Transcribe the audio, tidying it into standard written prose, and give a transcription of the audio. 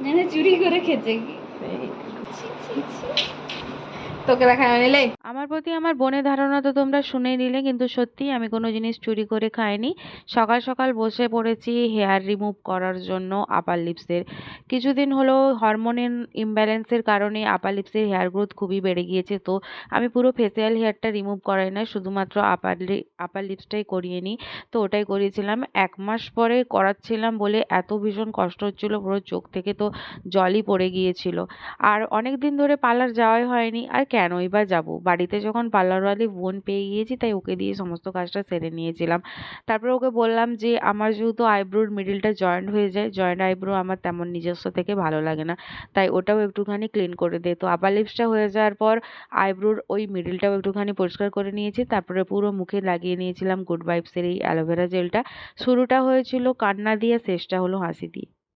মানে চুরি করে খেতে কি? তোকে দেখা নিলে আমার প্রতি আমার বোনের ধারণা তো তোমরা শুনেই নিলে, কিন্তু সত্যি আমি কোনো জিনিস চুরি করে খাইনি। সকাল সকাল বসে পড়েছি হেয়ার রিমুভ করার জন্য আপার লিপসের। কিছুদিন হলো হরমোনের ইমব্যালেন্সের কারণে আপার লিপসের হেয়ার গ্রোথ খুবই বেড়ে গিয়েছে। তো আমি পুরো ফেসিয়াল হেয়ারটা রিমুভ করাই না, শুধুমাত্র আপার লিপসটাই করিয়ে নিই। তো ওটাই করিয়েছিলাম 1 মাস পরে করাচ্ছিলাম বলে এত ভীষণ কষ্ট হচ্ছিল, পুরো চোখ থেকে তো জলই পড়ে গিয়েছিল। আর অনেক দিন ধরে পার্লার যাওয়াই হয়নি, আর কেনই বা যাবো, বাড়িতে যখন পার্লারওয়ালি বোন পেয়ে গিয়েছি তাই ওকে দিয়ে সমস্ত কাজটা সেরে নিয়েছিলাম। তারপরে ওকে বললাম যে আমার যেহেতু আইব্রোর মিডিলটা জয়েন্ট হয়ে যায়, জয়েন্ট আইব্রো আমার তেমন নিজস্ব থেকে ভালো লাগে না, তাই ওটাও একটুখানি ক্লিন করে দে। তো আপার লিপসটা হয়ে যাওয়ার পর আইব্রোর ওই মিডিলটাও একটুখানি পরিষ্কার করে নিয়েছি। তারপরে পুরো মুখে লাগিয়ে নিয়েছিলাম গুড ভাইবসের এই অ্যালোভেরা জেলটা। শুরুটা হয়েছিল কান্না দিয়ে, শেষটা হলো হাসি দিয়ে।